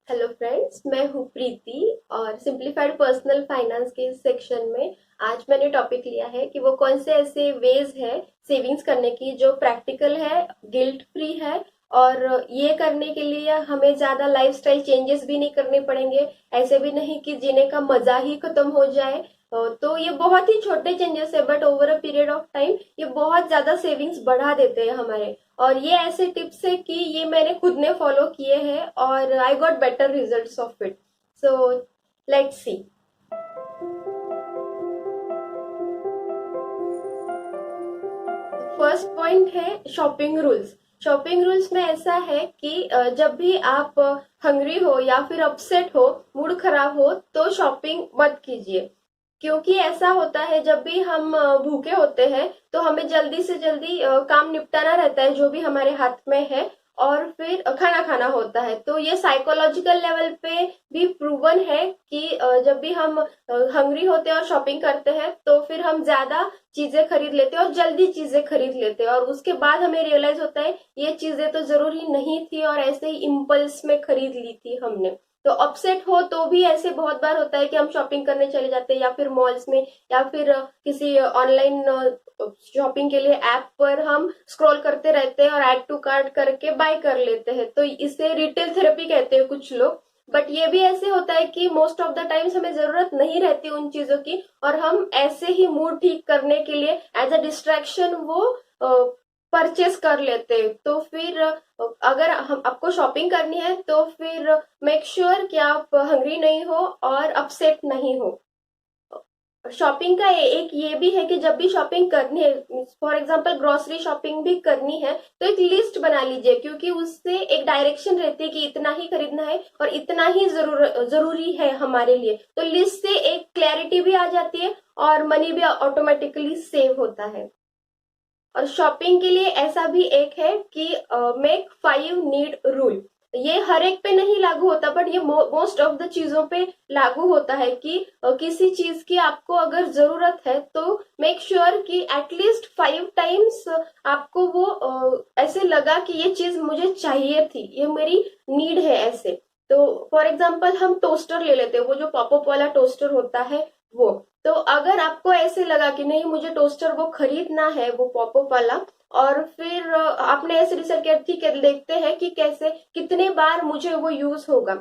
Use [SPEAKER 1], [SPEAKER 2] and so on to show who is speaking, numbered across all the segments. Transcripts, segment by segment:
[SPEAKER 1] Hello friends, मैं हूँ प्रीति और सिंप्लीफाइड पर्सनल फाइनेंस के इस सेक्शन में आज मैंने टॉपिक लिया है कि वो कौन से ऐसे वेज है सेविंग्स करने की जो प्रैक्टिकल है, गिल्ट फ्री है और ये करने के लिए हमें ज्यादा लाइफस्टाइल चेंजेस भी नहीं करने पड़ेंगे। ऐसे भी नहीं कि जीने का मजा ही खत्म हो जाए। तो ये बहुत ही छोटे चेंजेस है but over a period of time ये बहुत ज्यादा सेविंग्स बढ़ा देते हैं हमारे। और ये ऐसे टिप्स है कि ये मैंने खुद ने फॉलो किए हैं और I got better results of it. So let's see. First point है शॉपिंग रूल्स। शॉपिंग रूल्स में ऐसा है कि जब भी आप हंग्री हो या फिर अपसेट हो, मूड खराब हो, तो शॉपिंग मत कीजिए। क्योंकि ऐसा होता है जब भी हम भूखे होते हैं तो हमें जल्दी से जल्दी काम निपटाना रहता है जो भी हमारे हाथ में है और फिर खाना खाना होता है। तो ये साइकोलॉजिकल लेवल पे भी प्रूवन है कि जब भी हम हंग्री होते हैं और शॉपिंग करते हैं तो फिर हम ज्यादा चीजें खरीद लेते हैं और जल्दी चीजें खरीद लेते हैं और उसके बाद हमें रियलाइज होता है ये चीजें तो जरूरी नहीं थी और ऐसे ही इम्पल्स में खरीद ली थी हमने। तो अपसेट हो तो भी ऐसे बहुत बार होता है कि हम शॉपिंग करने चले जाते हैं या फिर मॉल्स में या फिर किसी ऑनलाइन शॉपिंग के लिए ऐप पर हम स्क्रॉल करते रहते हैं और ऐड टू कार्ट करके बाय कर लेते हैं। तो इसे रिटेल थेरेपी कहते हैं कुछ लोग। बट ये भी ऐसे होता है कि मोस्ट ऑफ द टाइम्स हमें जरूरत नहीं रहती उन चीजों की और हम ऐसे ही मूड ठीक करने के लिए एज अ डिस्ट्रैक्शन वो परचेस कर लेते हैं। तो फिर अगर हम आपको शॉपिंग करनी है तो फिर मेक श्योर कि आप हंग्री नहीं हो और अपसेट नहीं हो। शॉपिंग का एक ये भी है कि जब भी शॉपिंग करनी है, फॉर एग्जांपल ग्रोसरी शॉपिंग भी करनी है, तो एक लिस्ट बना लीजिए क्योंकि उससे एक डायरेक्शन रहती है कि इतना ही खरीदना है और इतना ही जरूरी है हमारे लिए। तो लिस्ट से एक क्लैरिटी भी आ जाती है और मनी भी ऑटोमेटिकली सेव होता है। और शॉपिंग के लिए ऐसा भी एक है कि मेक 5 नीड रूल। ये हर एक पे नहीं लागू होता बट ये मोस्ट ऑफ द चीजों पे लागू होता है कि किसी चीज की आपको अगर जरूरत है तो मेक श्योर कि एटलीस्ट 5 टाइम्स आपको वो ऐसे लगा कि ये चीज मुझे चाहिए थी, ये मेरी नीड है ऐसे। तो फॉर एग्जाम्पल हम टोस्टर ले लेते हैं, वो जो पॉपअप वाला टोस्टर होता है वो। तो अगर आपको ऐसे लगा कि नहीं मुझे टोस्टर वो खरीदना है वो पॉपअप वाला और फिर आपने ऐसे डिसाइड किया ठीक है देखते हैं कि कैसे कितने बार मुझे वो यूज होगा।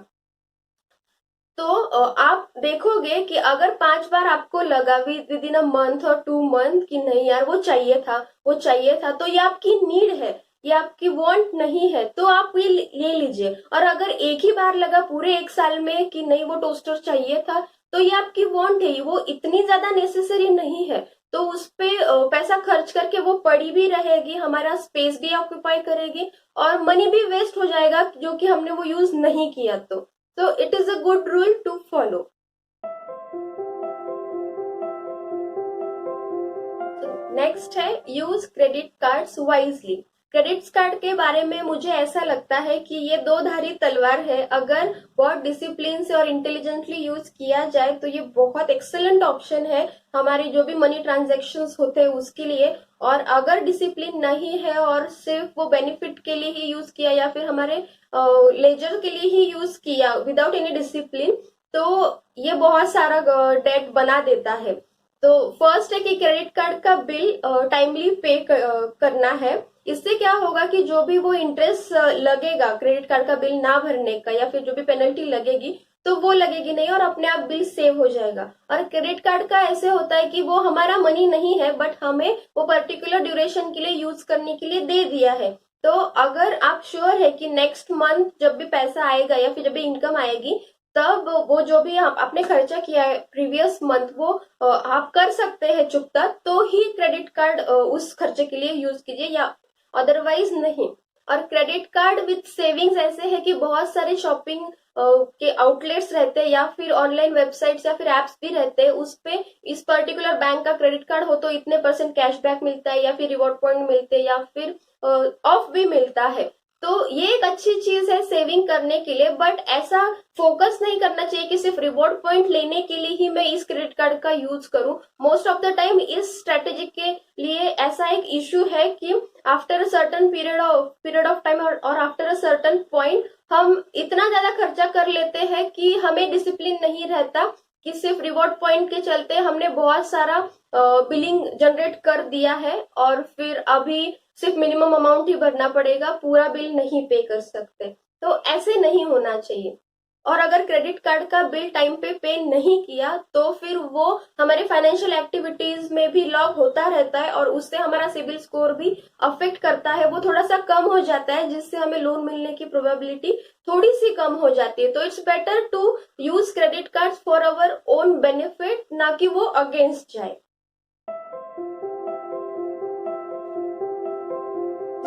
[SPEAKER 1] तो आप देखोगे कि अगर 5 बार आपको लगा विद इन अ मंथ और 2 मंथ कि नहीं यार वो चाहिए था, वो चाहिए था, तो ये आपकी नीड है, ये आपकी वांट नहीं है, तो आप ये ले लीजिए। और अगर एक ही बार लगा पूरे 1 साल में कि नहीं वो टोस्टर चाहिए था, तो ये आपकी वांट है, वो इतनी ज्यादा नेसेसरी नहीं है। तो उस पे पैसा खर्च करके वो पड़ी भी रहेगी, हमारा स्पेस भी ऑक्यूपाई करेगी और मनी भी वेस्ट हो जाएगा जो कि हमने वो यूज नहीं किया। तो it is a good rule to follow. Next है use credit cards wisely. Credit card के बारे में मुझे ऐसा लगता है कि ये दो धारी तलवार है। अगर बहुत डिसिप्लिन से और इंटेलिजेंटली यूज किया जाए तो ये बहुत एक्सेलेंट ऑप्शन है हमारी जो भी मनी ट्रांजेक्शन्स होते हैं उसके लिए। और अगर डिसिप्लिन नहीं है और सिर्फ वो बेनिफिट के लिए ही यूज किया या फिर हमारे लेजर के लिए ही यूज किया विदाउट एनी डिसिप्लिन, तो ये बहुत सारा डेट बना देता है। तो फर्स्ट है कि क्रेडिट कार्ड का बिल टाइमली पे करना है। इससे क्या होगा कि जो भी वो इंटरेस्ट लगेगा क्रेडिट कार्ड का बिल ना भरने का या फिर जो भी पेनल्टी लगेगी तो वो लगेगी नहीं और अपने आप बिल सेव हो जाएगा। और क्रेडिट कार्ड का ऐसे होता है कि वो हमारा मनी नहीं है बट हमें वो पर्टिकुलर ड्यूरेशन के लिए यूज करने के लिए दे दिया है। तो अगर आप श्योर है कि नेक्स्ट मंथ जब भी पैसा आएगा या फिर जब भी इनकम आएगी तब वो जो भी आपने खर्चा किया है प्रीवियस मंथ वो आप कर सकते हैं चुकता, तो ही क्रेडिट कार्ड उस खर्चे के लिए यूज कीजिए या अदरवाइज नहीं। और क्रेडिट कार्ड विथ सेविंग्स ऐसे है कि बहुत सारे शॉपिंग के आउटलेट्स रहते हैं या फिर ऑनलाइन वेबसाइट्स या फिर एप्स भी रहते हैं, उस पे इस पर्टिकुलर बैंक का क्रेडिट कार्ड हो तो इतने % कैशबैक मिलता है या फिर रिवॉर्ड पॉइंट मिलते हैं या फिर ऑफ भी मिलता है। तो ये एक अच्छी चीज है सेविंग करने के लिए, बट ऐसा फोकस नहीं करना चाहिए कि सिर्फ रिवॉर्ड पॉइंट लेने के लिए ही मैं इस क्रेडिट कार्ड का यूज करूं। मोस्ट ऑफ द टाइम इस स्ट्रेटेजी के लिए ऐसा एक इश्यू है कि after a certain period of time और आफ्टर अ सर्टन पॉइंट हम इतना ज्यादा खर्चा कर लेते हैं कि हमें डिसिप्लिन नहीं रहता, कि सिर्फ रिवॉर्ड पॉइंट के चलते हमने बहुत सारा बिलिंग जनरेट कर दिया है और फिर अभी सिर्फ मिनिमम अमाउंट ही भरना पड़ेगा, पूरा बिल नहीं पे कर सकते। तो ऐसे नहीं होना चाहिए। और अगर क्रेडिट कार्ड का बिल टाइम पे नहीं किया तो फिर वो हमारे फाइनेंशियल एक्टिविटीज में भी लॉग होता रहता है और उससे हमारा सिबिल स्कोर भी अफेक्ट करता है, वो थोड़ा सा कम हो जाता है, जिससे हमें लोन मिलने की प्रोबेबिलिटी थोड़ी सी कम हो जाती है। तो it's better to use credit card for our own benefit, ना कि वो अगेंस्ट जाए।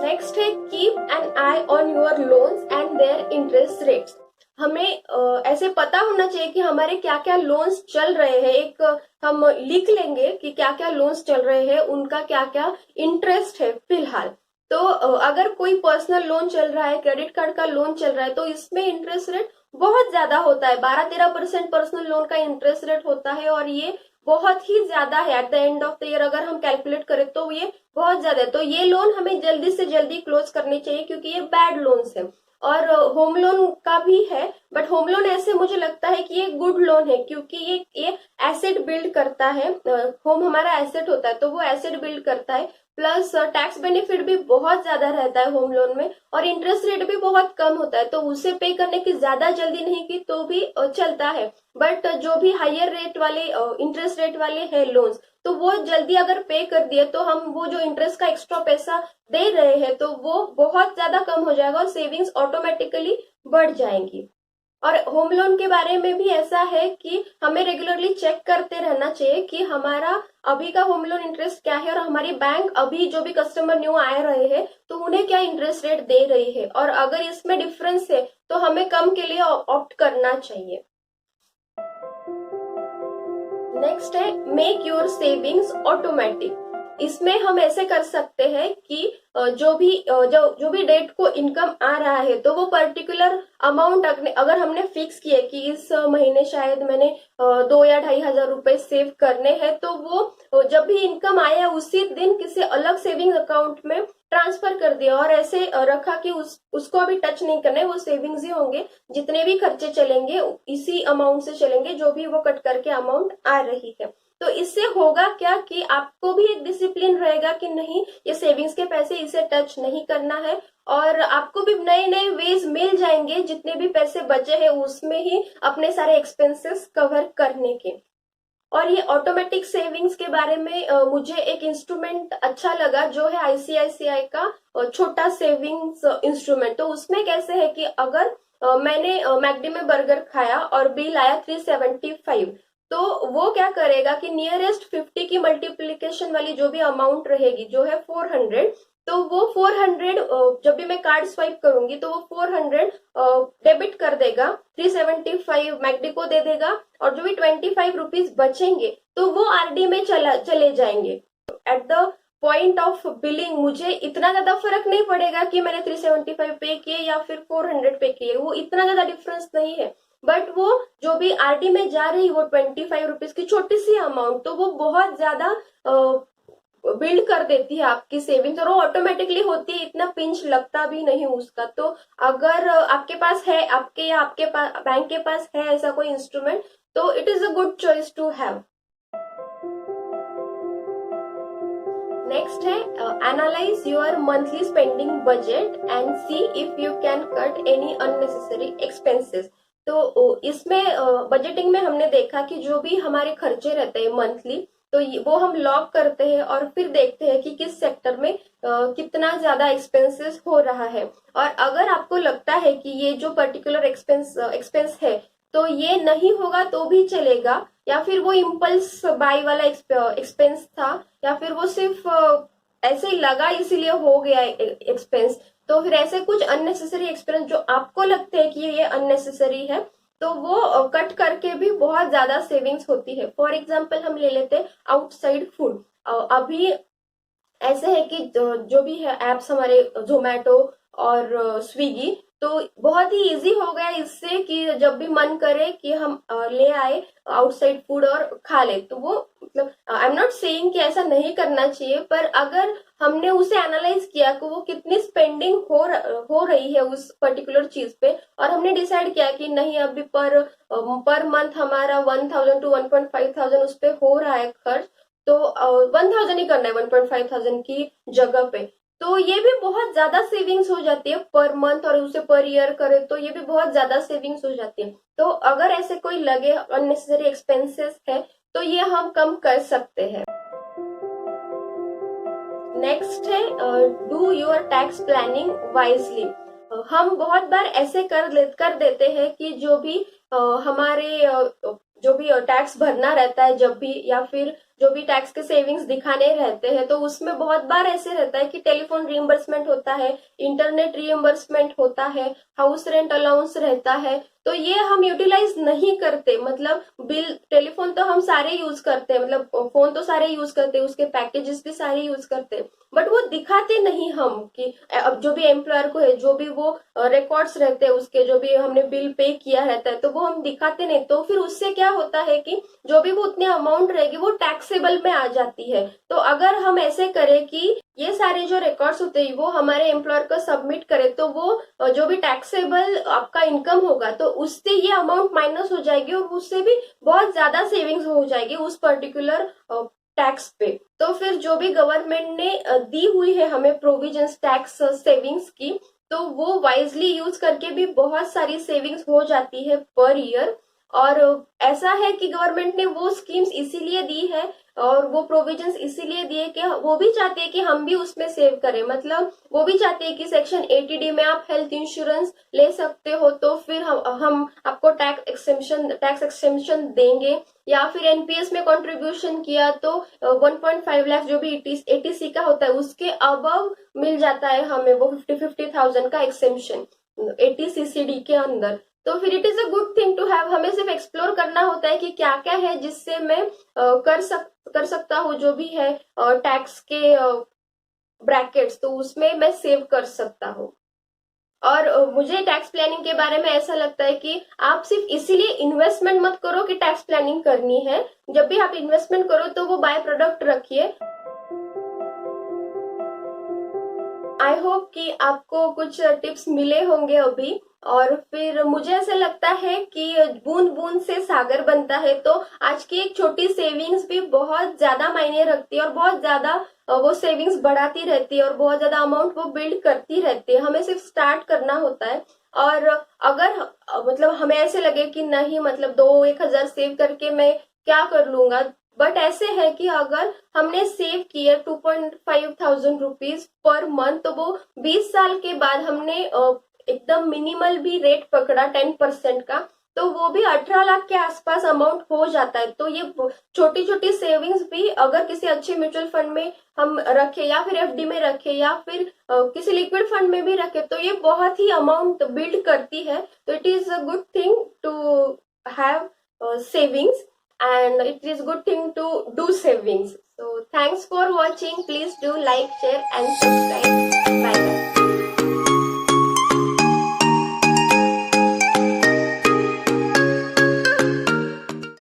[SPEAKER 1] नेक्स्ट है keep an eye on your loans and their interest rates. हमें ऐसे पता होना चाहिए कि हमारे क्या क्या लोन्स चल रहे हैं। एक हम लिख लेंगे कि क्या क्या लोन्स चल रहे हैं, उनका क्या क्या इंटरेस्ट है फिलहाल। तो अगर कोई पर्सनल लोन चल रहा है, क्रेडिट कार्ड का लोन चल रहा है, तो इसमें इंटरेस्ट रेट बहुत ज्यादा होता है। 12-13% पर्सनल लोन का इंटरेस्ट रेट होता है और ये बहुत ही ज्यादा है। At the end of the year अगर हम कैलकुलेट करें तो ये बहुत ज्यादा है। तो ये लोन हमें जल्दी से जल्दी क्लोज करनी चाहिए, क्योंकि ये बैड लोन्स है। और होम लोन का भी है, बट होम लोन ऐसे मुझे लगता है कि ये गुड लोन है, क्योंकि ये एसेट बिल्ड करता है। होम हमारा एसेट होता है, तो वो एसेट बिल्ड करता है। प्लस टैक्स बेनिफिट भी बहुत ज्यादा रहता है होम लोन में, और इंटरेस्ट रेट भी बहुत कम होता है। तो उसे पे करने की ज्यादा जल्दी नहीं की तो भी चलता है। बट जो भी हायर रेट वाले इंटरेस्ट रेट वाले है लोन्स, तो वो जल्दी अगर पे कर दिए तो हम वो जो इंटरेस्ट का एक्स्ट्रा पैसा दे रहे हैं तो वो बहुत ज्यादा कम हो जाएगा और सेविंग्स ऑटोमेटिकली बढ़ जाएंगी। और होम लोन के बारे में भी ऐसा है कि हमें रेगुलरली चेक करते रहना चाहिए कि हमारा अभी का होम लोन इंटरेस्ट क्या है, और हमारी बैंक अभी जो भी कस्टमर न्यू आ रहे हैं तो उन्हें क्या इंटरेस्ट रेट दे रही है, और अगर इसमें डिफरेंस है तो हमें कम के लिए ऑप्ट करना चाहिए। नेक्स्ट है मेक योर सेविंग्स ऑटोमेटिक। इसमें हम ऐसे कर सकते हैं कि जो भी डेट को इनकम आ रहा है तो वो पर्टिकुलर अमाउंट अगर हमने फिक्स किया कि इस महीने शायद मैंने 2 या 2,500 रुपए सेव करने हैं, तो वो जब भी इनकम आया उसी दिन किसी अलग सेविंग अकाउंट में ट्रांसफर कर दिया, और ऐसे रखा कि उसको अभी टच नहीं करना है। वो सेविंग्स ही होंगे, जितने भी खर्चे चलेंगे इसी अमाउंट से चलेंगे, जो भी वो कट करके अमाउंट आ रही है। तो इससे होगा क्या कि आपको भी एक डिसिप्लिन रहेगा कि नहीं, ये सेविंग्स के पैसे, इसे टच नहीं करना है, और आपको भी नए नए वेज मिल जाएंगे जितने भी पैसे बचे हैं उसमें ही अपने सारे एक्सपेंसेस कवर करने के। और ये ऑटोमेटिक सेविंग्स के बारे में मुझे एक इंस्ट्रूमेंट अच्छा लगा, जो है आईसीआईसीआई का छोटा सेविंग्स इंस्ट्रूमेंट। तो उसमें कैसे है कि अगर मैंने मैकडी में बर्गर खाया और बिल आया 375, तो वो क्या करेगा कि नियरेस्ट 50 की मल्टीप्लीकेशन वाली जो भी अमाउंट रहेगी, जो है 400, तो वो 400 जब भी मैं कार्ड स्वाइप करूंगी तो वो 400 डेबिट कर देगा, 375 मैकडी को दे देगा, और जो भी 25 रुपीज बचेंगे तो वो आरडी में चले जाएंगे। At the point of billing मुझे इतना ज्यादा फर्क नहीं पड़ेगा कि मैंने 375 पे किए या फिर 400 पे किए, वो इतना ज्यादा डिफरेंस नहीं है। बट वो जो भी आरडी में जा रही वो 25 रुपीज की छोटी सी अमाउंट, तो वो बहुत ज्यादा बिल्ड कर देती है आपकी सेविंग्स, और वो ऑटोमेटिकली होती है, इतना पिंच लगता भी नहीं उसका। तो अगर आपके पास है, आपके या आपके पास बैंक के पास है ऐसा कोई इंस्ट्रूमेंट, तो it is a good choice to have. Next है analyse your monthly spending budget and see if you can cut any unnecessary expenses. तो इसमें बजटिंग में हमने देखा कि जो भी हमारे खर्चे रहते हैं मंथली, तो वो हम लॉक करते हैं और फिर देखते हैं कि किस सेक्टर में कितना ज्यादा एक्सपेंसेस हो रहा है। और अगर आपको लगता है कि ये जो पर्टिकुलर एक्सपेंस है तो ये नहीं होगा तो भी चलेगा, या फिर वो इम्पल्स बाय वाला एक्सपेंस था, या फिर वो सिर्फ ऐसे ही लगा इसीलिए हो गया एक्सपेंस, तो फिर ऐसे कुछ अननेसेसरी एक्सपेंस जो आपको लगते हैं कि ये अननेसेसरी है, तो वो कट करके भी बहुत ज्यादा सेविंग्स होती है। फॉर एग्जाम्पल हम ले लेते हैं आउटसाइड फूड। अभी ऐसे है कि जो भी है एप्स हमारे जोमेटो और स्विगी। तो बहुत ही इजी हो गया इससे कि जब भी मन करे कि हम ले आए आउटसाइड फूड और खा ले। तो वो मतलब आई एम नॉट सेइंग कि ऐसा नहीं करना चाहिए, पर अगर हमने उसे एनालाइज किया कि वो कितनी स्पेंडिंग हो रही है उस पर्टिकुलर चीज पे, और हमने डिसाइड किया कि नहीं अभी पर मंथ हमारा 1000 to 1.5 थाउजेंड उस पे हो रहा है खर्च, तो 1000 ही करना है 1.5 थाउजेंड की जगह पे। तो ये भी बहुत ज्यादा सेविंग्स हो जाती है पर मंथ, और उसे पर ईयर करे तो ये भी बहुत ज्यादा सेविंग्स हो जाती है। तो अगर ऐसे कोई लगे अननेसेसरी एक्सपेंसेस है तो ये हम कम कर सकते हैं। नेक्स्ट है do your tax planning wisely. हम बहुत बार ऐसे कर देते हैं कि हमारे जो भी टैक्स भरना रहता है जब भी, या फिर जो भी टैक्स के सेविंग्स दिखाने रहते हैं, तो उसमें बहुत बार ऐसे रहता है कि टेलीफोन रिइम्बर्समेंट होता है, इंटरनेट रिइम्बर्समेंट होता है, हाउस रेंट अलाउंस रहता है। तो ये हम यूटिलाइज नहीं करते। मतलब बिल, टेलीफोन तो हम सारे यूज करते हैं, मतलब फोन तो सारे यूज करते हैं, उसके पैकेजेस भी सारे यूज करते हैं, बट वो दिखाते नहीं हम कि अब जो भी एम्प्लॉयर को है, जो भी वो रिकॉर्ड्स रहते हैं उसके, जो भी हमने बिल पे किया रहता है, तो वो हम दिखाते नहीं। तो फिर उससे क्या होता है कि जो भी वो उतनी अमाउंट रहेगी वो टैक्सेबल में आ जाती है। तो अगर हम ऐसे करें कि ये सारे जो रिकॉर्ड्स होते हैं वो हमारे एम्प्लॉयर को सबमिट करे, तो वो जो भी टैक्सेबल आपका इनकम होगा तो उससे ये अमाउंट माइनस हो जाएगी, और उससे भी बहुत ज्यादा सेविंग्स हो जाएगी उस पर्टिकुलर टैक्स पे। तो फिर जो भी गवर्नमेंट ने दी हुई है हमें प्रोविजंस टैक्स सेविंग्स की, तो वो वाइजली यूज करके भी बहुत सारी सेविंग्स हो जाती है पर ईयर। और ऐसा है कि गवर्नमेंट ने वो स्कीम्स इसीलिए दी है और वो प्रोविजंस इसीलिए दिए कि वो भी चाहते हैं कि हम भी उसमें सेव करें। मतलब वो भी चाहते हैं कि सेक्शन 80D में आप हेल्थ इंश्योरेंस ले सकते हो, तो फिर हम आपको टैक्स एक्सेम्पशन देंगे, या फिर एनपीएस में कंट्रीब्यूशन किया तो 1.5 लाख जो भी एटीसी का होता है उसके अबव मिल जाता है हमें वो 50,000 का एक्सेम्पशन एटीसीसीडी के अंदर। तो फिर it is a good thing to have. हमें सिर्फ एक्सप्लोर करना होता है कि क्या क्या है जिससे मैं कर सकता हूँ, जो भी है टैक्स के ब्रैकेट्स, तो उसमें मैं सेव कर सकता हूँ। और मुझे टैक्स प्लानिंग के बारे में ऐसा लगता है कि आप सिर्फ इसीलिए इन्वेस्टमेंट मत करो कि टैक्स प्लानिंग करनी है। जब भी आप इन्वेस्टमेंट करो तो वो बाय प्रोडक्ट रखिए। आई होप कि आपको कुछ टिप्स मिले होंगे अभी। और फिर मुझे ऐसा लगता है कि बूंद बूंद से सागर बनता है, तो आज की एक छोटी सेविंग्स भी बहुत ज्यादा मायने रखती है, और बहुत ज्यादा वो सेविंग्स बढ़ाती रहती है, और बहुत ज्यादा अमाउंट वो बिल्ड करती रहती है। हमें सिर्फ स्टार्ट करना होता है। और अगर मतलब हमें ऐसे लगे कि नहीं मतलब 2-1 हजार सेव करके मैं क्या कर लूंगा, बट ऐसे है कि अगर हमने सेव किया 2.5 थाउजेंड रुपीज पर मंथ, तो वो 20 साल के बाद हमने एकदम मिनिमल भी रेट पकड़ा 10% का, तो वो भी 18 लाख के आसपास अमाउंट हो जाता है। तो ये छोटी छोटी सेविंग्स भी अगर किसी अच्छे म्यूचुअल फंड में हम रखे, या फिर एफडी में रखे, या फिर किसी लिक्विड फंड में भी रखे, तो ये बहुत ही अमाउंट बिल्ड करती है। तो it is a good thing to have savings, and it is good thing to do savings. So thanks for watching. Please do like, share and subscribe.